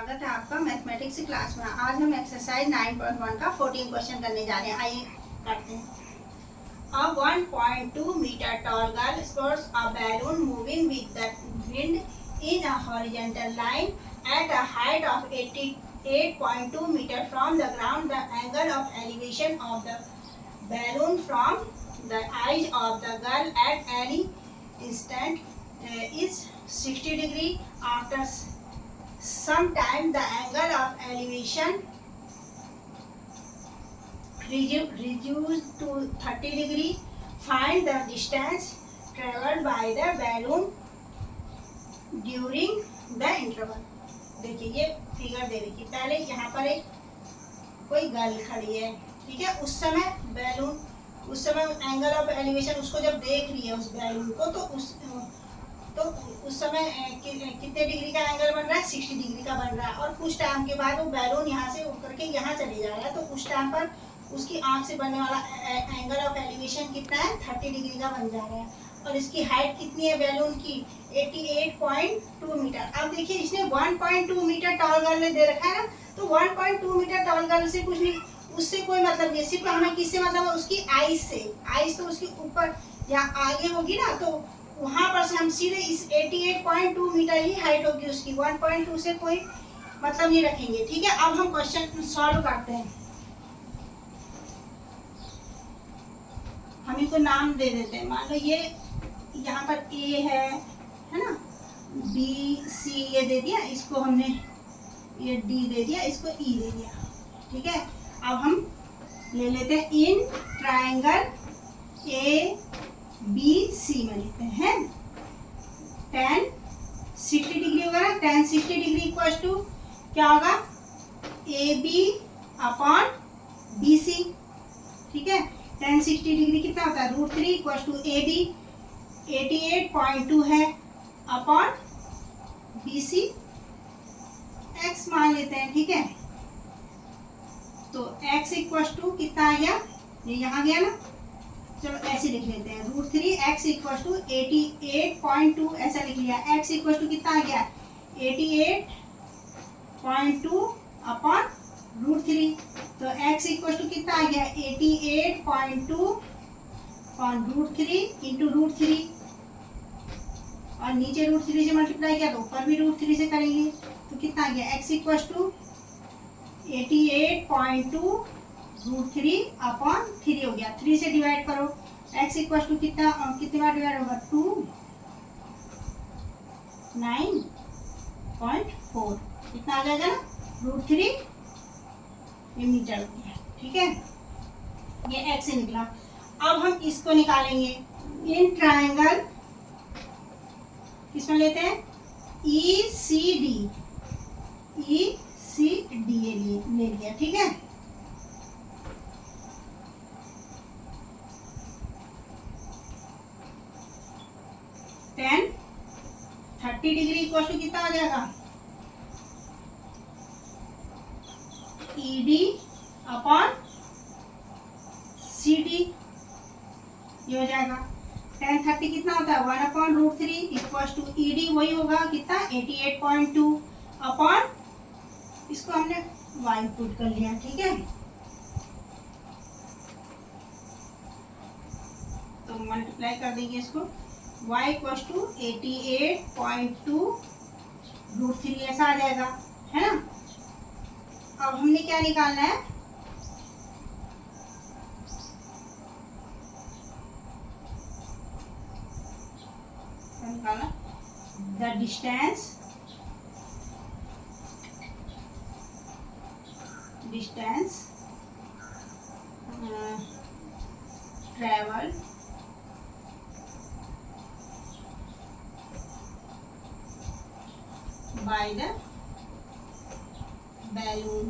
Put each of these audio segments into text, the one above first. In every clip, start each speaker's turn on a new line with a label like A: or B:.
A: स्वागत है आपका मैथमेटिक्स की क्लास में। आज हम एक्सरसाइज 9.1 का 14 क्वेश्चन करने जा रहे हैं। आइए करते हैं। A 1.2 meter tall girl spots a balloon moving with the wind in a horizontal line at a height of 88.2 meter from the ground. The angle of elevation of the balloon from the eyes of the girl at any instant is 60 degree. After sometimes the angle of elevation reduced to 30 degree. Find the distance traveled by the balloon during the interval. देखिए ये figure दे रखी। पहले यहाँ पर एक कोई girl खड़ी है, ठीक है। उस समय एंगल ऑफ एलिवेशन उसको जब देख रही है उस बैलून को, तो उस समय कितने डिग्री का एंगल बन रहा है? 60 डिग्री का बन रहा है। और कुछ टाइम के बाद वो बैलून यहाँ से उड़ करके यहाँ चले जा रहा है, तो उस टाइम पर उसकी आंख से बनने वाला एंगल ऑफ एलिवेशन कितना है? 30 डिग्री का बन जा रहा है। और इसकी हाइट कितनी है बैलून की? 88.2 मीटर। अब देखिए इसने 1.2 मीटर टॉल गर्ल ने दे रखा है ना, तो 1.2 मीटर टॉल गर्ल से कुछ नहीं, उससे कोई मतलब नहीं। सिर्फ हमें किससे मतलब है? उसकी आइज से। आइज तो उसकी ऊपर या आगे होगी ना, तो वहां पर से हम सीधे इस 88.2 मीटर ही हाइट होगी उसकी। 1.2 से कोई मतलब नहीं रखेंगे, ठीक है। अब हम क्वेश्चन सॉल्व करते हैं। हम इनको नाम दे देते हैं। मान लो ये यहाँ पर ए है ना, बी सी ये दे दिया, इसको हमने ये डी दे दिया, इसको ई दे दिया, ठीक है। अब हम ले लेते हैं in triangle A B C में लेते हैं। tan 60 डिग्री होगा ना, tan 60 डिग्री इक्वल टू क्या होगा? A B upon B C, ठीक है। tan 60 डिग्री कितना होता है? √3 इक्वल टू ए बी 88.2 है अपॉन बी सी एक्स मान लेते हैं, ठीक है। तो x इक्वल टू कितना आ गया? ये यहाँ गया ना, चलो ऐसे लिख लेते हैं। √3 x इक्वल टू 88.2 ऐसा लिख लिया। x इक्वल टू कितना आ गया? 88.2 अपॉन √3। तो x इक्वल टू कितना आ गया? 88.2 अपॉन √3 इंटू √3, और नीचे √3 से मल्टीप्लाई किया तो ऊपर भी √3 से करेंगे, तो कितना आ गया? x इक्वल टू 88.2 √3 अपॉन 3 हो गया। 3 से डिवाइड करो, x इक्वल टू कितना कितने बार डिवाइड होगा? 2 9.4 कितना आ जाएगा ना? √3 मीटर हो गया, ठीक है। ये x से निकला। अब हम इसको निकालेंगे। इन ट्रायंगल किसमें लेते हैं? ई सी डी ये ले लिया, ठीक है। tan 30 डिग्री इक्वल टू कितना आ जाएगा? E D upon C D, ये हो जाएगा। tan 30 कितना होता है? 1 upon √3 equal to E D वही होगा कितना? 88.2 अपॉन, इसको हमने y पुट कर लिया, ठीक है। तो मल्टीप्लाई कर देंगे इसको। y इक्वल टू 88.2 √3 ऐसा आ जाएगा, है ना। अब हमने क्या निकालना है? निकालना the distance travel by the balloon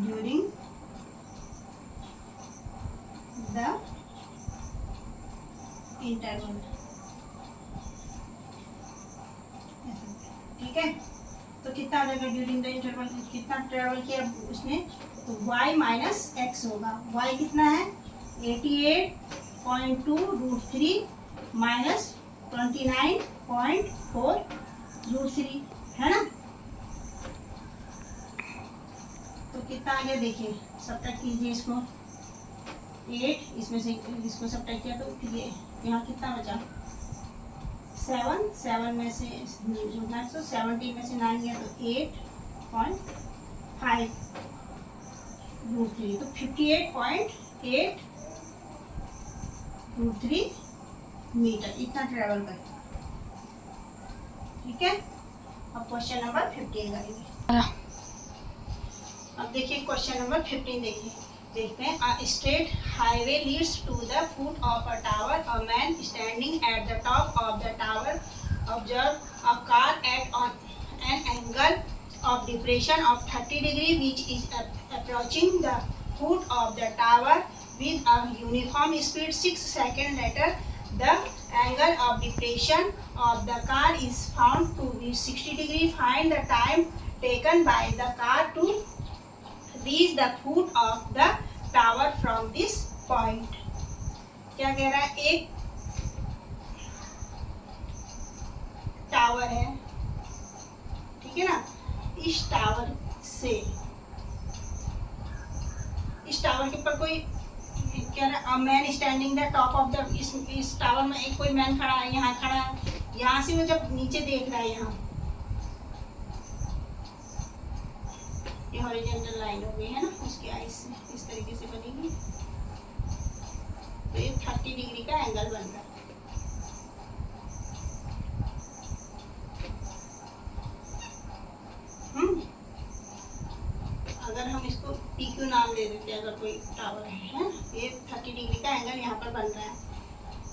A: during the interval, ठीक है। तो कितना आ जाएगा? ड्यूरिंग द इंटरवल कितना ट्रेवल किया उसने? तो y माइनस एक्स होगा। y कितना है? 88.2 √3 माइनस 29.4√3 है ना। तो कितना आ गया देखिए, सब्ट्रैक्ट कीजिए इसको, 8 इसमें से इसको सब्ट्रैक्ट किया तो ये यहाँ कितना बचा, 7 में से 17 में से 9 गया तो 8.5√3, तो 58.8√3 मीटर इतना ट्रेवल करें। ठीक है, अब क्वेश्चन नंबर 15 करेंगे। अब देखिए क्वेश्चन नंबर 15 देखते हैं। A straight highway leads to the foot of a tower. A man standing at the top of the tower observes a car at an angle of depression of 30 degrees, which is approaching the foot of the tower with a uniform speed. 6 seconds later, the angle of depression of the car is found to be 60 degrees. Find the time taken by the car to reach the foot of the tower from this point. क्या कह रहा है, एक tower है, ठीक है ना, इस टावर से, इस टावर के ऊपर कोई क्या रहा है, man standing the top of the, इस टावर में एक कोई मैन खड़ा है, यहाँ खड़ा है, यहाँ से वो जब नीचे देख रहा है, यहाँ ये हॉरिजॉन्टल लाइन हो गई है ना उसकी आइस से, इस तरीके से बनेगी, तो ये 30 डिग्री का एंगल बन रहा है। अगर हम इसको PQ नाम दे देते हैं, अगर कोई टावर है, ये 30 डिग्री का एंगल यहाँ पर बन रहा है।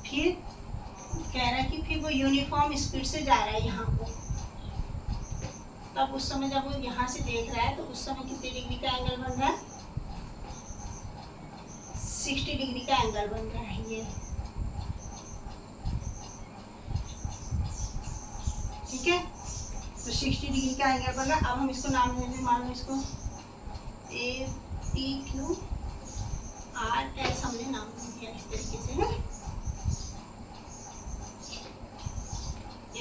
A: फिर कह रहा है कि फिर वो यूनिफॉर्म स्पीड से जा रहा है यहाँ को, तब उस समय जब वो यहाँ से देख रहा है तो उस समय कितने डिग्री का एंगल बन रहा है, 60 डिग्री का एंगल बन रहा है ये। ठीक है, तो 60 डिग्री का एंगल बन रहा है। अब हम इसको नाम देंगे, मान लो इसको APQRS हमने नाम दिया इस तरीके से है,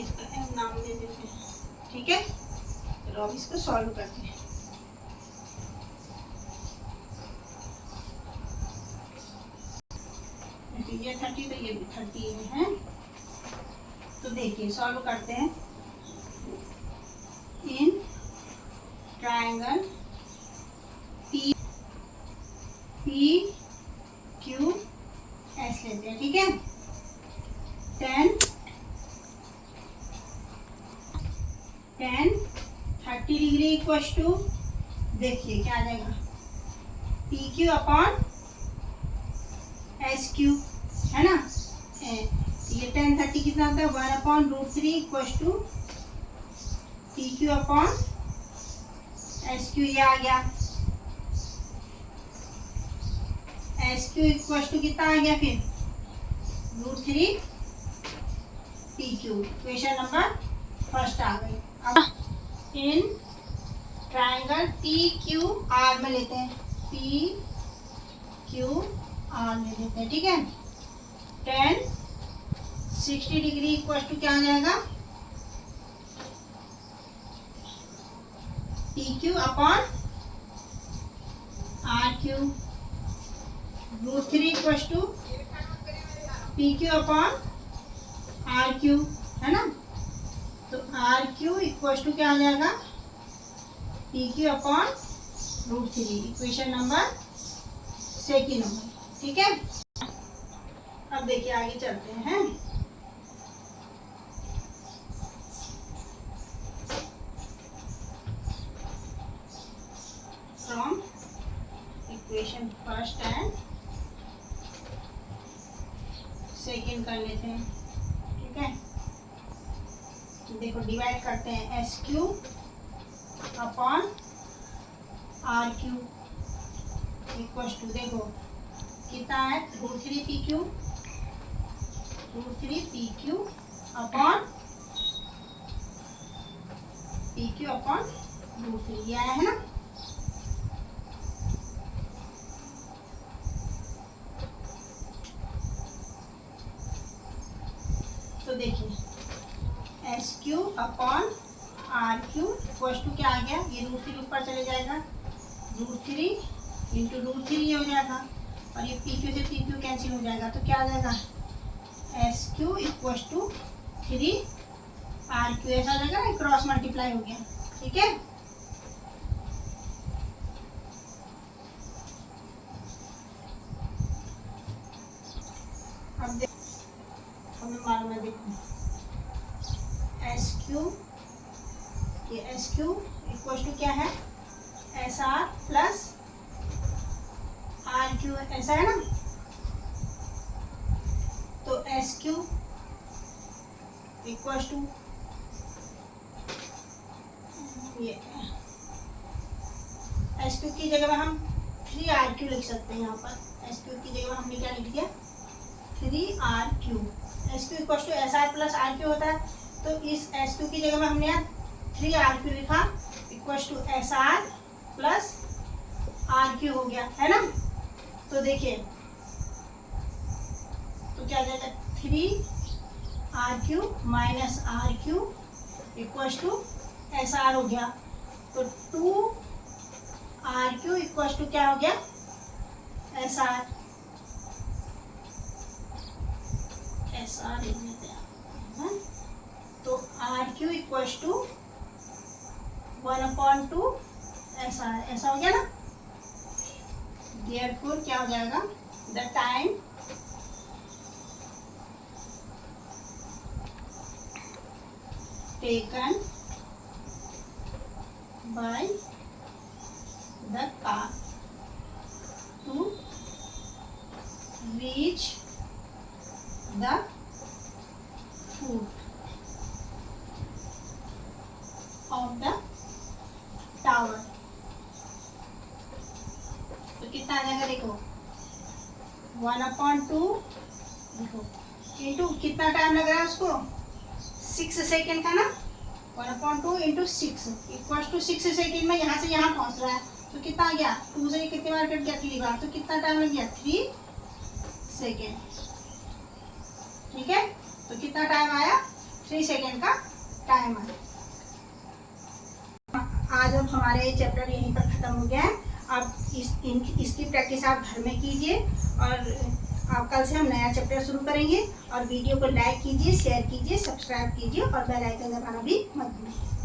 A: इसका नाम दे देते हैं। ठीक है, चलो अब इसको सॉल्व करते हैं। ये 30 तो ये भी 30 है, तो देखिए सॉल्व करते हैं। इन ट्रायंगल PQS लेते हैं, ठीक है। 10 30 डिग्री इक्वल टू, देखिए क्या आ जाएगा, PQ अपॉन SQ है ना। ये 10 30 कितना होता है, 1/√3 equal to PQ upon SQ, ये आ गया। SQ इक्वल टू कितना आ गया फिर, √3 PQ। क्वेश्चन नंबर फर्स्ट आ गई। अब इन ट्रायंगल PQR में लेते हैं, PQR ले लेते हैं, ठीक है। 10 60 डिग्री इक्वल टू क्या आ जाएगा, PQ upon RQ, √3 equal to PQ upon RQ है ना। तो RQ इक्वल टू क्या आ जाएगा, PQ upon √3। Equation number second हो गई, ठीक है। अब देखिए आगे चलते हैं। From equation first and second कर लेते हैं, ठीक है। देखो डिवाइड करते हैं, SQ upon RQ equal to, देखो कितना है, √3 PQ अपॉन √3, ये आया है ना। तो देखिए S Q upon R Q equal to क्या आ गया, ये √3 ऊपर चले जाएगा, √3 इंटू √3 हो जाएगा, और ये पी क्यू से पी क्यू कैंसिल हो जाएगा, तो क्या आ जाएगा S Q equal to 3 R Q, ऐसा आ जाएगा ना, क्रॉस मल्टीप्लाई हो गया। ठीक है, अब हमें मालूम है, देखो एस क्यू, ये एस क्यू इक्वल टू क्या है, S R plus R Q, ऐसा है ना। तो एस क्यू इक्वल टू ये एस क्यू की जगह में हम 3 आर क्यू लिख सकते हैं। यहाँ पर एस क्यू की जगह में हमने क्या लिख दिया, 3 R Q. S Q equal to S R plus R Q होता है, तो इस एस क्यू की जगह में हमने यहाँ 3 आर क्यू लिखा, equal to S R plus R Q हो गया, है ना। तो देखिए, तो क्या आ जाएगा, 3 R Q minus R Q equal to S R हो गया, तो 2 आर क्यू इक्वल टू क्या हो गया, एस आर। एस आर लिख लेते हैं, तो R Q equal to 1/2 S R, ऐसा हो गया ना। देयरफॉर क्या हो जाएगा, the time taken by the car to reach the foot of the tower। तो कितना आ जाएगा, देखो 1/2, देखो इंटू कितना टाइम लग रहा है उसको, 6 सेकेंड का ना, 1/2 इंटू 6 इक्वल टू 6 सेकेंड में यहाँ से यहाँ पहुँच रहा है, तो कितना आ गया, 2 से कितनी बार कट गया, 3 बार, तो कितना टाइम लग गया, 3 सेकेंड। ठीक है, तो कितना टाइम आया, 3 सेकेंड का टाइम आया। आज अब हमारे चैप्टर यहीं पर ख़त्म हो गया है। अब इसकी प्रैक्टिस आप घर में कीजिए, और आप कल से हम नया चैप्टर शुरू करेंगे। और वीडियो को लाइक कीजिए, शेयर कीजिए, सब्सक्राइब कीजिए, और बेल आइकन दबाना भी मत भूलिए।